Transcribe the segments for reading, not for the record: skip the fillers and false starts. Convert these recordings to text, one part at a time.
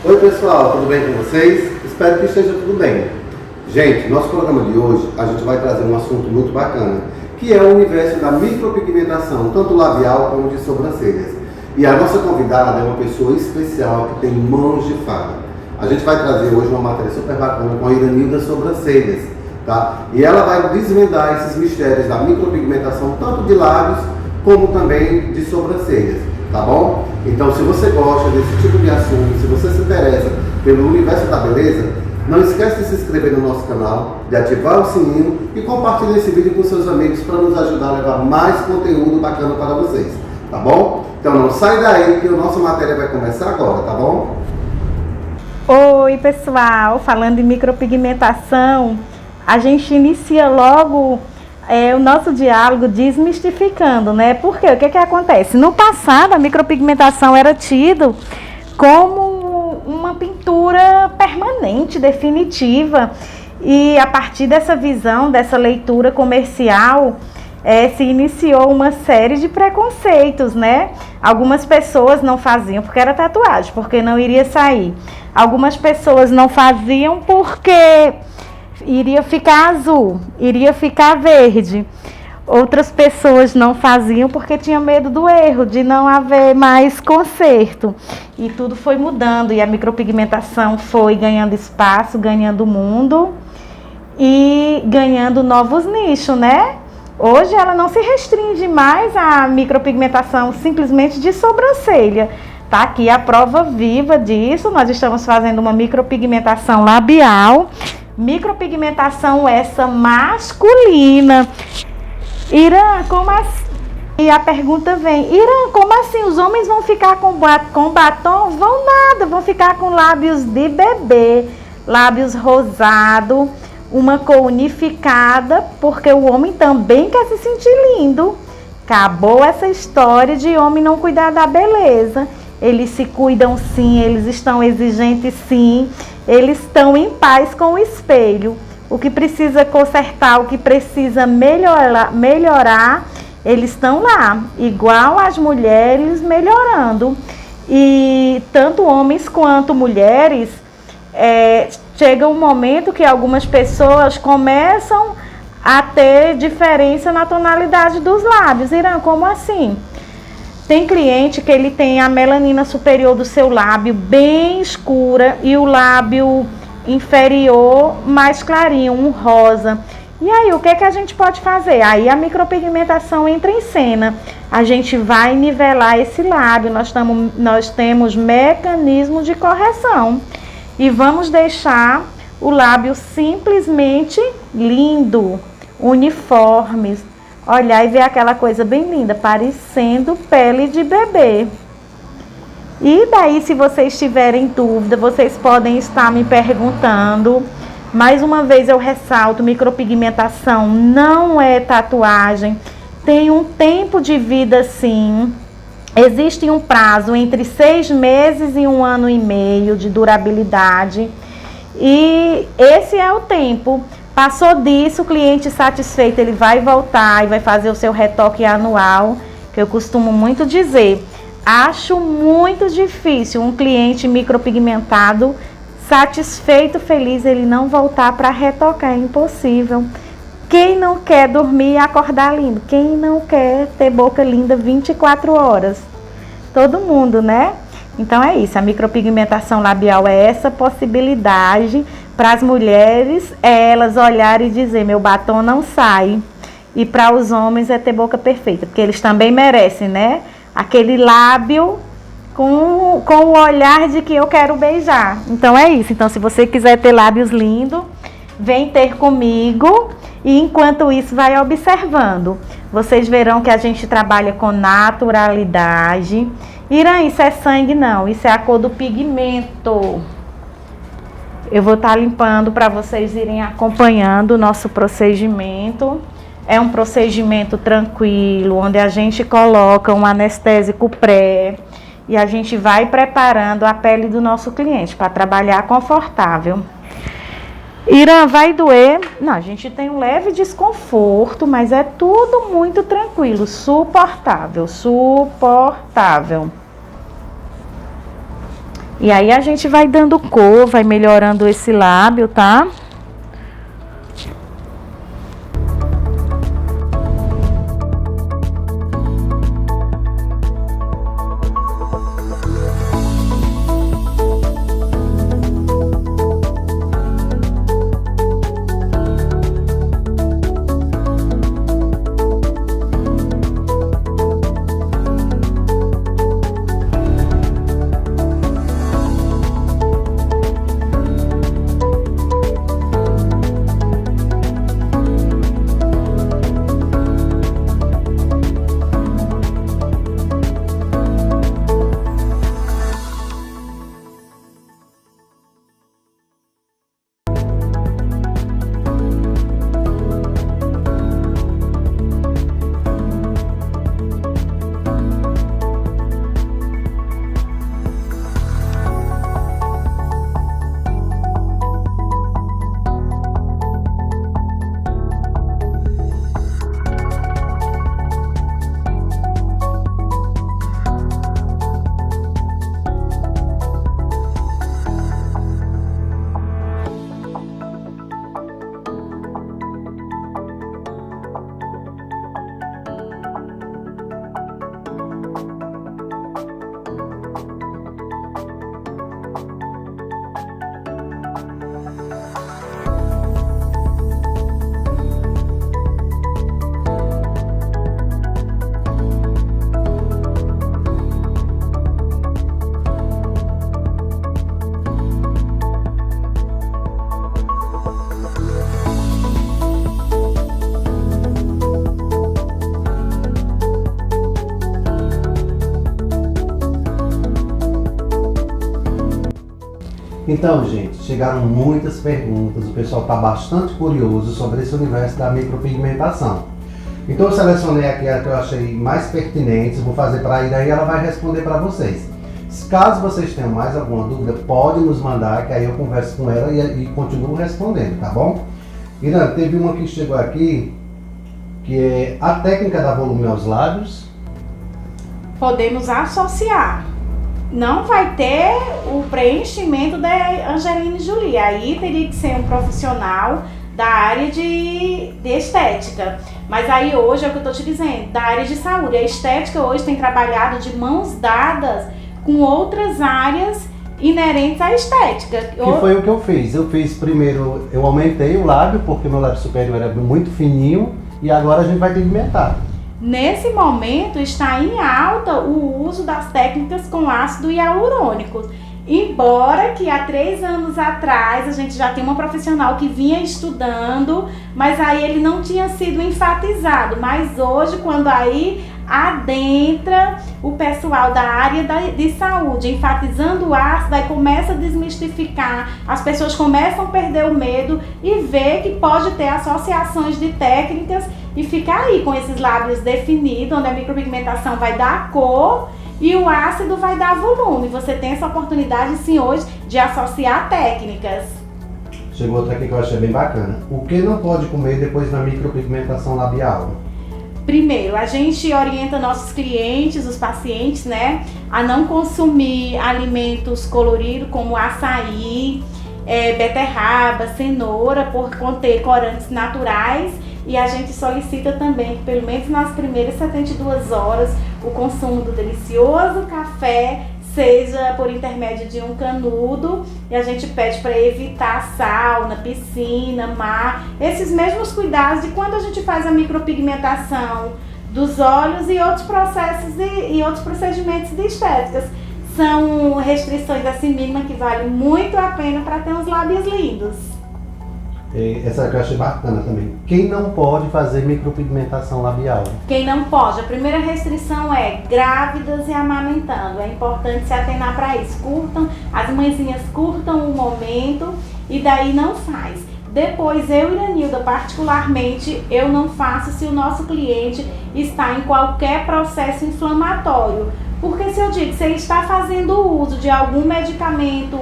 Oi pessoal, tudo bem com vocês? Espero que esteja tudo bem. Gente, nosso programa de hoje a gente vai trazer um assunto muito bacana, que é o universo da micropigmentação, tanto labial como de sobrancelhas. E a nossa convidada é uma pessoa especial que tem mãos de fada. A gente vai trazer hoje uma matéria super bacana com a Iranilda Sobrancelhas, tá? E ela vai desvendar esses mistérios da micropigmentação, tanto de lábios como também de sobrancelhas, tá bom? Então, se você gosta desse tipo de assunto, se você se interessa pelo universo da beleza, não esquece de se inscrever no nosso canal, de ativar o sininho e compartilhar esse vídeo com seus amigos para nos ajudar a levar mais conteúdo bacana para vocês, tá bom? Então não sai daí que a nossa matéria vai começar agora, tá bom? Oi pessoal, falando em micropigmentação, a gente inicia logo o nosso diálogo desmistificando, né? Porque o que acontece? No passado, a micropigmentação era tido como uma pintura permanente, definitiva. E a partir dessa visão, dessa leitura comercial, se iniciou uma série de preconceitos, né? Algumas pessoas não faziam porque era tatuagem, porque não iria sair. Algumas pessoas não faziam porque iria ficar azul, iria ficar verde. Outras pessoas não faziam porque tinham medo do erro, de não haver mais conserto. E tudo foi mudando e a micropigmentação foi ganhando espaço, ganhando mundo e ganhando novos nichos, né? Hoje ela não se restringe mais à micropigmentação simplesmente de sobrancelha. Tá aqui a prova viva disso. Nós estamos fazendo uma micropigmentação labial. Micropigmentação essa masculina. Irã, como assim? E a pergunta vem, Irã, como assim? Os homens vão ficar com batom? Vão nada, vão ficar com lábios de bebê, lábios rosados, uma cor unificada, porque o homem também quer se sentir lindo. Acabou essa história de homem não cuidar da beleza. Eles se cuidam sim, eles estão exigentes sim, eles estão em paz com o espelho. O que precisa consertar, o que precisa melhorar, eles estão lá, igual as mulheres melhorando. E tanto homens quanto mulheres, chega um momento que algumas pessoas começam a ter diferença na tonalidade dos lábios. Irã, como assim? Tem cliente que ele tem a melanina superior do seu lábio bem escura e o lábio inferior mais clarinho, um rosa. E aí, o que a gente pode fazer? Aí a micropigmentação entra em cena. A gente vai nivelar esse lábio, nós temos mecanismos de correção. E vamos deixar o lábio simplesmente lindo, uniforme. Olhar e ver aquela coisa bem linda, parecendo pele de bebê. E daí, se vocês tiverem dúvida, vocês podem estar me perguntando. Mais uma vez eu ressalto, micropigmentação não é tatuagem. Tem um tempo de vida sim. Existe um prazo entre 6 meses e 1 ano e meio de durabilidade. E esse é o tempo. Passou disso, o cliente satisfeito, ele vai voltar e vai fazer o seu retoque anual, que eu costumo muito dizer. Acho muito difícil um cliente micropigmentado, satisfeito, feliz, ele não voltar para retocar, é impossível. Quem não quer dormir e acordar lindo? Quem não quer ter boca linda 24 horas? Todo mundo, né? Então é isso, a micropigmentação labial é essa possibilidade para as mulheres, elas olharem e dizer, meu batom não sai. E para os homens é ter boca perfeita, porque eles também merecem, né? Aquele lábio com o olhar de que eu quero beijar. Então é isso, então se você quiser ter lábios lindos, vem ter comigo e enquanto isso vai observando. Vocês verão que a gente trabalha com naturalidade. Irã, isso é sangue? Não, isso é a cor do pigmento. Eu vou estar limpando para vocês irem acompanhando o nosso procedimento. É um procedimento tranquilo, onde a gente coloca um anestésico pré e a gente vai preparando a pele do nosso cliente para trabalhar confortável. Irã, vai doer? Não, a gente tem um leve desconforto, mas é tudo muito tranquilo, suportável. E aí a gente vai dando cor, vai melhorando esse lábio, tá? Então, gente, chegaram muitas perguntas, o pessoal está bastante curioso sobre esse universo da micropigmentação. Então eu selecionei aqui a que eu achei mais pertinentes, vou fazer para a Ira e ela vai responder para vocês. Caso vocês tenham mais alguma dúvida, pode nos mandar, que aí eu converso com ela e continuo respondendo, tá bom? Ira, teve uma que chegou aqui, que é a técnica da volume aos lábios. Podemos associar. Não vai ter o preenchimento da Angelina Jolie. Aí teria que ser um profissional da área de estética. Mas aí hoje é o que eu tô te dizendo, da área de saúde. A estética hoje tem trabalhado de mãos dadas com outras áreas inerentes à estética. Que foi o que eu fiz. Eu fiz primeiro, eu aumentei o lábio, porque meu lábio superior era muito fininho, e agora a gente vai pigmentar. Nesse momento está em alta o uso das técnicas com ácido hialurônico. Embora que há 3 anos atrás a gente já tem uma profissional que vinha estudando, mas aí ele não tinha sido enfatizado. Mas hoje, quando aí adentra o pessoal da área de saúde, enfatizando o ácido, aí começa a desmistificar, as pessoas começam a perder o medo e ver que pode ter associações de técnicas e ficar aí com esses lábios definidos, onde a micropigmentação vai dar cor e o ácido vai dar volume. Você tem essa oportunidade sim hoje de associar técnicas. Chegou outra aqui que eu achei bem bacana. O que não pode comer depois da micropigmentação labial? Primeiro, a gente orienta nossos clientes, os pacientes, né, a não consumir alimentos coloridos como açaí, beterraba, cenoura, por conter corantes naturais. E a gente solicita também que pelo menos nas primeiras 72 horas o consumo do delicioso café seja por intermédio de um canudo, e a gente pede para evitar sauna, piscina, mar, esses mesmos cuidados de quando a gente faz a micropigmentação dos olhos e outros processos e outros procedimentos de estéticas. São restrições assim mínimas que valem muito a pena para ter uns lábios lindos. Essa que eu achei bacana também. Quem não pode fazer micropigmentação labial? Quem não pode, a primeira restrição é grávidas e amamentando. É importante se atenar para isso. Curtam, as mãezinhas curtam o momento e daí não faz. Depois, eu e Iranilda, particularmente, eu não faço se o nosso cliente está em qualquer processo inflamatório. Porque se eu digo que você está fazendo uso de algum medicamento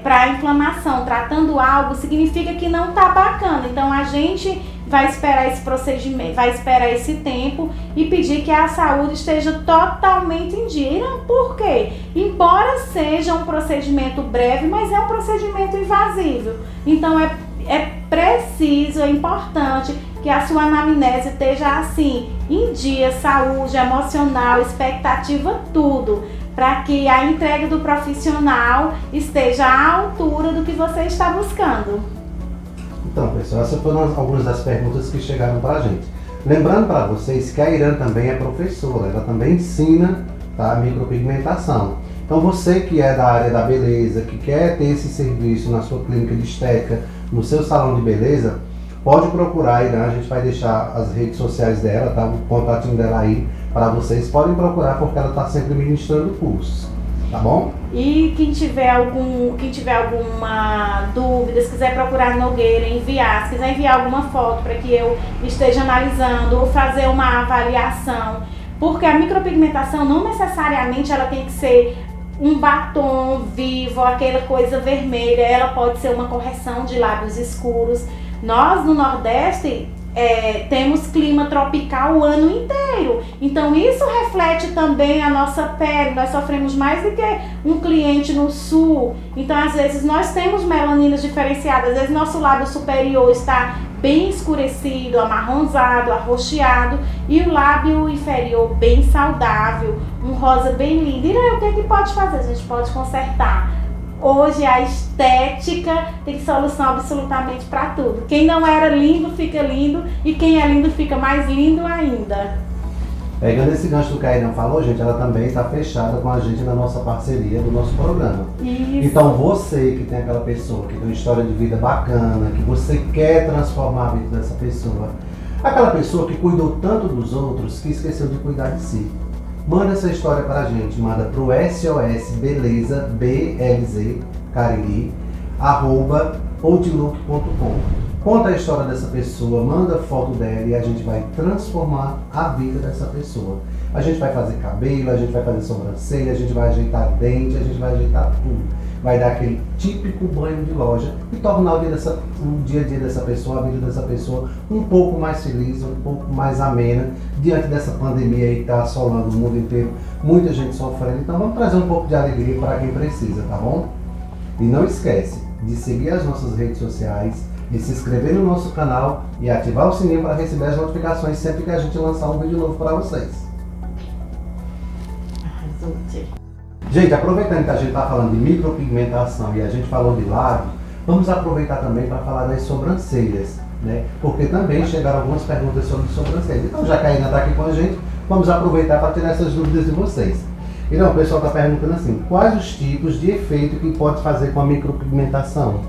para inflamação, tratando algo, significa que não está bacana. Então a gente vai esperar esse procedimento, vai esperar esse tempo e pedir que a saúde esteja totalmente em dia. E não, por quê? Embora seja um procedimento breve, mas é um procedimento invasivo. Então é preciso, é importante que a sua anamnese esteja assim, em dia, saúde, emocional, expectativa, tudo, para que a entrega do profissional esteja à altura do que você está buscando. Então, pessoal, essas foram algumas das perguntas que chegaram para a gente. Lembrando para vocês que a Irã também é professora, ela também ensina, tá, micropigmentação. Então, você que é da área da beleza, que quer ter esse serviço na sua clínica de estética, no seu salão de beleza, pode procurar a Irã, a gente vai deixar as redes sociais dela, tá, o contatinho dela aí para vocês. Podem procurar porque ela está sempre ministrando cursos, tá bom? E quem tiver alguma dúvida, se quiser procurar Nogueira, enviar, se quiser enviar alguma foto para que eu esteja analisando ou fazer uma avaliação, porque a micropigmentação não necessariamente ela tem que ser um batom vivo, aquela coisa vermelha, ela pode ser uma correção de lábios escuros. Nós no Nordeste temos clima tropical o ano inteiro, então isso reflete também a nossa pele. Nós sofremos mais do que um cliente no sul, então às vezes nós temos melaninas diferenciadas, às vezes nosso lábio superior está bem escurecido, amarronzado, arroxeado, e o lábio inferior bem saudável, um rosa bem lindo. E o que é que pode fazer? A gente pode consertar. Hoje a estética tem solução absolutamente para tudo. Quem não era lindo fica lindo, e quem é lindo fica mais lindo ainda. Pegando esse gancho do que a Irã falou, gente, ela também está fechada com a gente na nossa parceria do nosso programa. Isso. Então você que tem aquela pessoa que tem uma história de vida bacana, que você quer transformar a vida dessa pessoa, aquela pessoa que cuidou tanto dos outros que esqueceu de cuidar de si, manda essa história para a gente, manda para o SOS Beleza, BLZ, Cariri, @outlook.com. Conta a história dessa pessoa, manda foto dela e a gente vai transformar a vida dessa pessoa. A gente vai fazer cabelo, a gente vai fazer sobrancelha, a gente vai ajeitar dente, a gente vai ajeitar tudo. Vai dar aquele típico banho de loja e tornar o dia a dia dessa pessoa, a vida dessa pessoa um pouco mais feliz, um pouco mais amena, diante dessa pandemia aí que está assolando o mundo inteiro, muita gente sofrendo. Então vamos trazer um pouco de alegria para quem precisa, tá bom? E não esquece de seguir as nossas redes sociais, de se inscrever no nosso canal e ativar o sininho para receber as notificações sempre que a gente lançar um vídeo novo para vocês. Gente, aproveitando que a gente está falando de micropigmentação e a gente falou de lábio, vamos aproveitar também para falar das sobrancelhas, né? Porque também chegaram algumas perguntas sobre sobrancelhas. Então, já que a Ina está aqui com a gente, vamos aproveitar para tirar essas dúvidas de vocês. Então, o pessoal está perguntando assim, quais os tipos de efeito que pode fazer com a micropigmentação?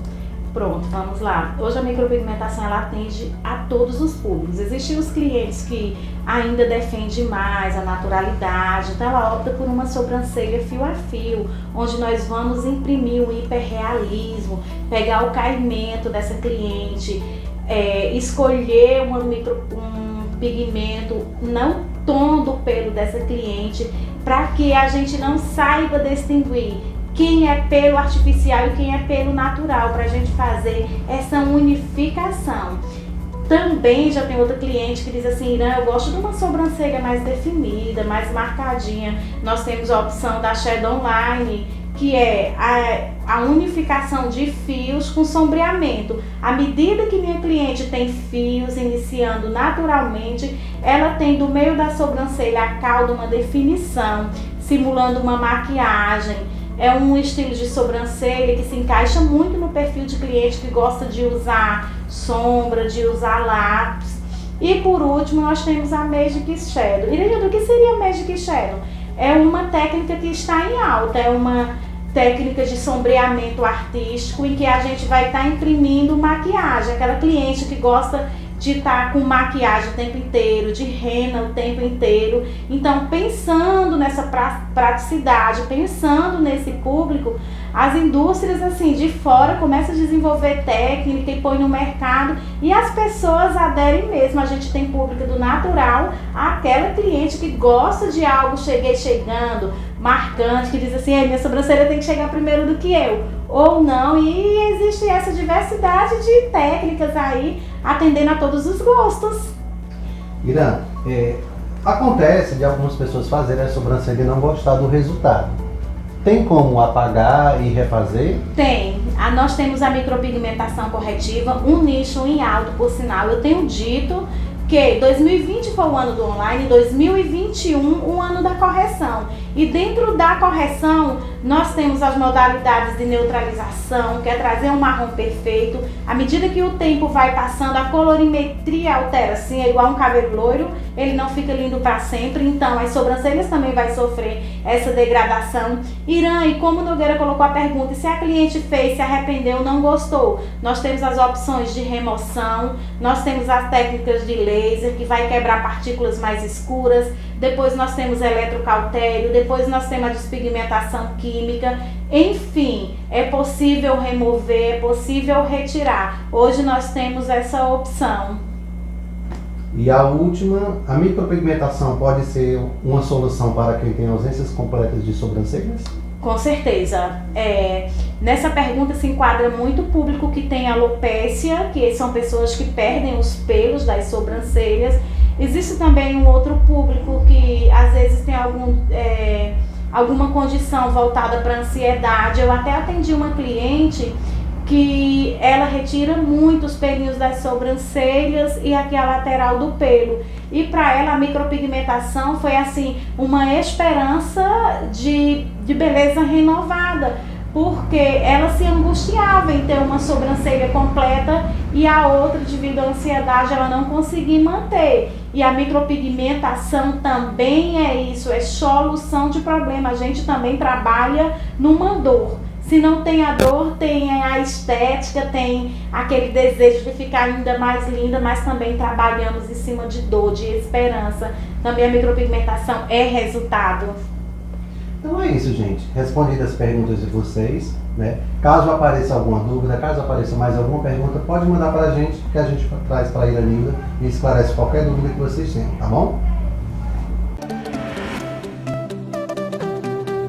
Pronto, vamos lá. Hoje a micropigmentação ela atende a todos os públicos. Existem os clientes que ainda defendem mais a naturalidade, então ela opta por uma sobrancelha fio a fio, onde nós vamos imprimir um hiperrealismo, pegar o caimento dessa cliente, escolher um pigmento, não tom do pelo dessa cliente, para que a gente não saiba distinguir quem é pelo artificial e quem é pelo natural, para a gente fazer essa unificação. Também já tem outra cliente que diz assim, Irã, eu gosto de uma sobrancelha mais definida, mais marcadinha. Nós temos a opção da Shadow Line, que é a unificação de fios com sombreamento. À medida que minha cliente tem fios iniciando naturalmente, ela tem do meio da sobrancelha a cauda uma definição, simulando uma maquiagem. É um estilo de sobrancelha que se encaixa muito no perfil de cliente que gosta de usar sombra, de usar lápis. E por último, nós temos a Magic Shadow. E o que seria a Magic Shadow? É uma técnica que está em alta, é uma técnica de sombreamento artístico em que a gente vai estar imprimindo maquiagem. Aquela cliente que gosta de estar com maquiagem o tempo inteiro, de rena o tempo inteiro. Então, pensando nessa praticidade, pensando nesse público, as indústrias assim de fora começam a desenvolver técnica e põe no mercado e as pessoas aderem mesmo. A gente tem público do natural, aquela cliente que gosta de algo chegando, marcante, que diz assim, minha sobrancelha tem que chegar primeiro do que eu. ou não, e existe essa diversidade de técnicas aí, atendendo a todos os gostos. Irã, acontece de algumas pessoas fazerem a sobrancelha e não gostar do resultado. Tem como apagar e refazer? Tem. Nós temos a micropigmentação corretiva, um nicho em alto, por sinal. Eu tenho dito que 2020 foi o ano do online, 2021 o ano da correção. E dentro da correção, nós temos as modalidades de neutralização, que é trazer um marrom perfeito. À medida que o tempo vai passando, a colorimetria altera, assim, é igual um cabelo loiro, ele não fica lindo para sempre, então as sobrancelhas também vai sofrer essa degradação. Irã, e como Nogueira colocou a pergunta, se a cliente fez, se arrependeu, não gostou, nós temos as opções de remoção, nós temos as técnicas de laser, que vai quebrar partículas mais escuras, depois nós temos eletrocautério, depois nós temos a despigmentação química, enfim, é possível remover, é possível retirar. Hoje nós temos essa opção. E a última, a micropigmentação pode ser uma solução para quem tem ausências completas de sobrancelhas? Com certeza. Nessa pergunta se enquadra muito o público que tem alopécia, que são pessoas que perdem os pelos das sobrancelhas. Existe também um outro público que às vezes tem alguma condição voltada para ansiedade. Eu até atendi uma cliente que ela retira muito os pelinhos das sobrancelhas e aqui a lateral do pelo. E para ela a micropigmentação foi assim uma esperança de beleza renovada, porque ela se angustiava em ter uma sobrancelha completa e a outra, devido à ansiedade, ela não conseguia manter. E a micropigmentação também é isso, é solução de problema. A gente também trabalha numa dor. Se não tem a dor, tem a estética, tem aquele desejo de ficar ainda mais linda, mas também trabalhamos em cima de dor, de esperança. Também a micropigmentação é resultado. Então é isso, gente. Respondidas as perguntas de vocês, né? Caso apareça alguma dúvida, caso apareça mais alguma pergunta, pode mandar para a gente, que a gente traz para a Iraninda e esclarece qualquer dúvida que vocês tenham, tá bom?